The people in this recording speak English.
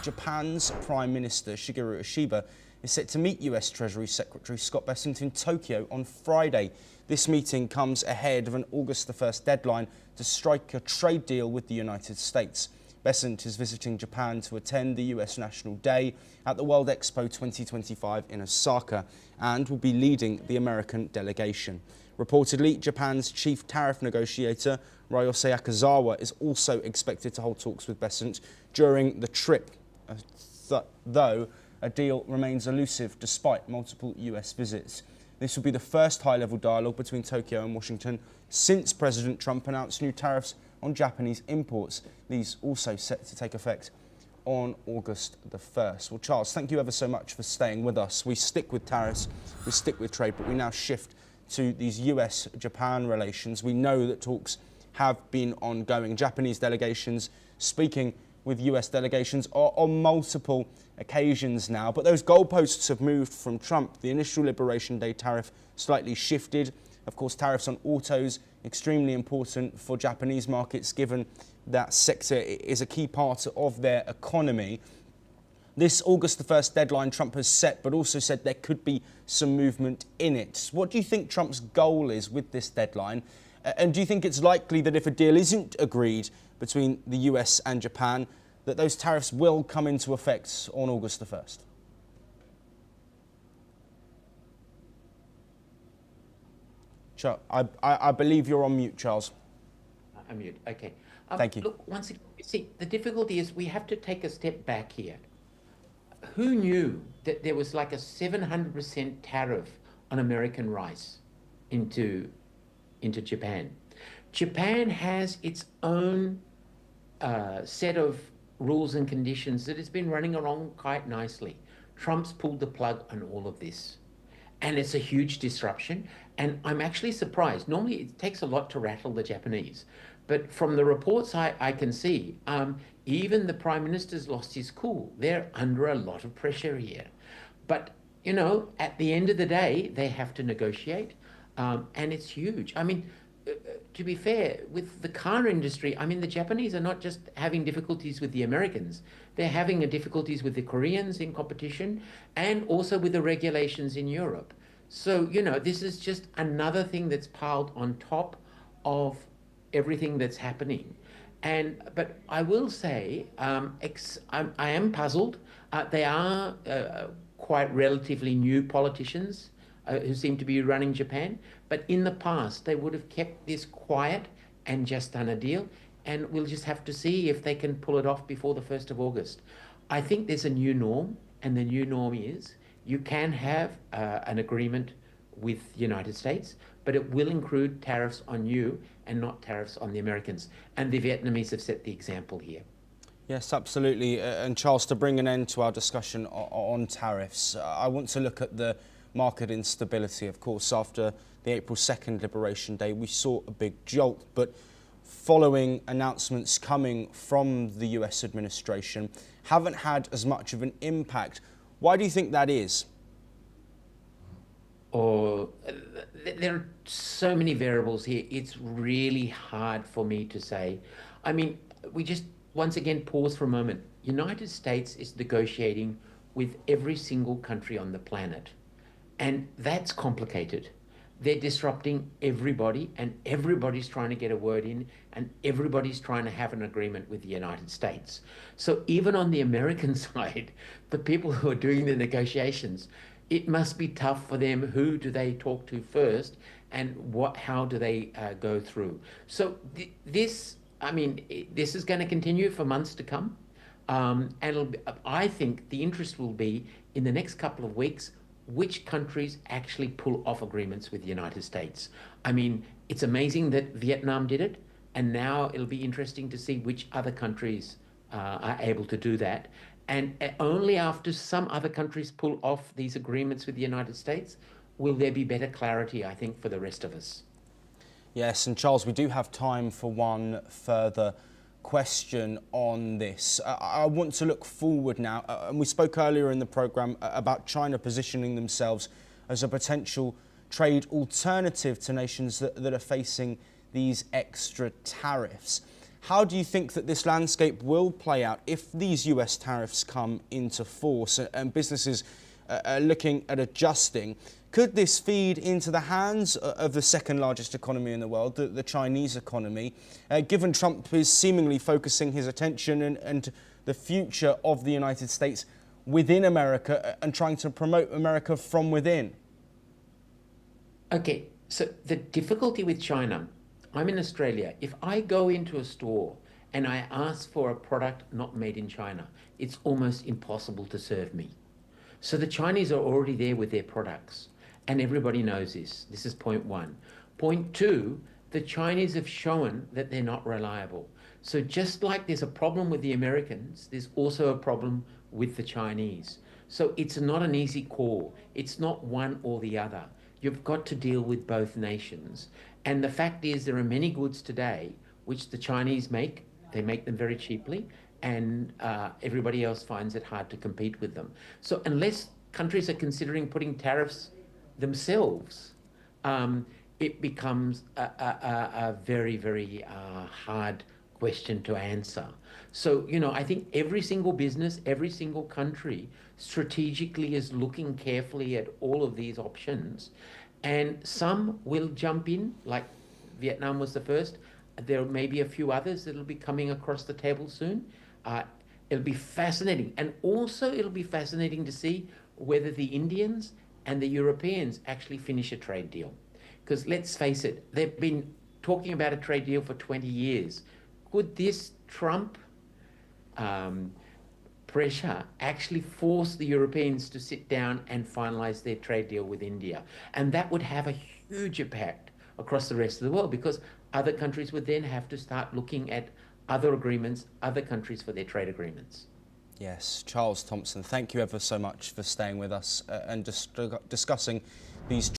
Japan's Prime Minister Shigeru Ishiba is set to meet US Treasury Secretary Scott Bessent in Tokyo on Friday. This meeting comes ahead of an August 1st deadline to strike a trade deal with the United States. Bessent is visiting Japan to attend the US National Day at the World Expo 2025 in Osaka and will be leading the American delegation. Reportedly, Japan's chief tariff negotiator, Ryose Akazawa, is also expected to hold talks with Bessent during the trip, though a deal remains elusive despite multiple US visits. This will be the first high-level dialogue between Tokyo and Washington since President Trump announced new tariffs on Japanese imports. These also set to take effect on August the 1st. Well, Charles, thank you ever so much for staying with us. We stick with tariffs, we stick with trade, but we now shift to these US-Japan relations. We know that talks have been ongoing. Japanese delegations speaking with US delegations on multiple occasions now, but those goalposts have moved from Trump. The initial Liberation Day tariff slightly shifted. Of course, tariffs on autos, extremely important for Japanese markets, given that sector is a key part of their economy. This August the 1st deadline Trump has set, but also said there could be some movement in it. What do you think Trump's goal is with this deadline? And do you think it's likely that if a deal isn't agreed between the US and Japan, that those tariffs will come into effect on August the 1st? I believe you're on mute, Charles. I'm mute, okay. Thank you. Look, once again, see, the difficulty is we have to take a step back here. Who knew that there was like a 700% tariff on American rice into Japan? Japan has its own set of rules and conditions that has been running along quite nicely. Trump's pulled the plug on all of this. And it's a huge disruption. And I'm actually surprised. Normally it takes a lot to rattle the Japanese. But from the reports I can see, even the Prime Minister's lost his cool. They're under a lot of pressure here. But, you know, at the end of the day, they have to negotiate. And it's huge. I mean, to be fair, with the car industry, I mean, the Japanese are not just having difficulties with the Americans. They're having difficulties with the Koreans in competition and also with the regulations in Europe. So, you know, this is just another thing that's piled on top of everything that's happening. But I will say, I am puzzled. They are quite relatively new politicians who seem to be running Japan. But in the past, they would have kept this quiet and just done a deal. And we'll just have to see if they can pull it off before the 1st of August. I think there's a new norm, and the new norm is you can have an agreement with the United States, but it will include tariffs on you and not tariffs on the Americans. And the Vietnamese have set the example here. Yes, absolutely. And Charles, to bring an end to our discussion on tariffs, I want to look at the market instability. Of course, after the April 2nd Liberation Day, we saw a big jolt, but following announcements coming from the US administration, haven't had as much of an impact. Why do you think that is? There are so many variables here. It's really hard for me to say. I mean, we just once again pause for a moment. United States is negotiating with every single country on the planet. And that's complicated. They're disrupting everybody, and everybody's trying to get a word in, and everybody's trying to have an agreement with the United States. So even on the American side, the people who are doing the negotiations, it must be tough for them. Who do they talk to first, and how do they go through? So this is going to continue for months to come. And I think the interest will be in the next couple of weeks, which countries actually pull off agreements with the United States. I mean, it's amazing that Vietnam did it, and now it'll be interesting to see which other countries are able to do that. And only after some other countries pull off these agreements with the United States will there be better clarity, I think, for the rest of us. Yes, and Charles, we do have time for one further question on this. I want to look forward now, and we spoke earlier in the programme about China positioning themselves as a potential trade alternative to nations that are facing these extra tariffs. How do you think that this landscape will play out if these US tariffs come into force and businesses are looking at adjusting? Could this feed into the hands of the second largest economy in the world, the Chinese economy, given Trump is seemingly focusing his attention and the future of the United States within America and trying to promote America from within? Okay, so the difficulty with China, I'm in Australia. If I go into a store and I ask for a product not made in China, it's almost impossible to serve me. So the Chinese are already there with their products, and everybody knows this. This is point one. Point two, the Chinese have shown that they're not reliable. So just like there's a problem with the Americans, there's also a problem with the Chinese. So it's not an easy call. It's not one or the other. You've got to deal with both nations. And the fact is there are many goods today which the Chinese make. They make them very cheaply, and everybody else finds it hard to compete with them. So unless countries are considering putting tariffs themselves, it becomes a very, very hard question to answer. So, you know, I think every single business, every single country strategically is looking carefully at all of these options, and some will jump in, like Vietnam was the first. There may be a few others that'll be coming across the table soon. It'll be fascinating, and also it'll be fascinating to see whether the Indians and the Europeans actually finish a trade deal. Because let's face it, they've been talking about a trade deal for 20 years. Could this Trump pressure actually force the Europeans to sit down and finalize their trade deal with India? And that would have a huge impact across the rest of the world, because other countries would then have to start looking at other agreements, other countries for their trade agreements. Yes, Charles Thompson, thank you ever so much for staying with us and discussing these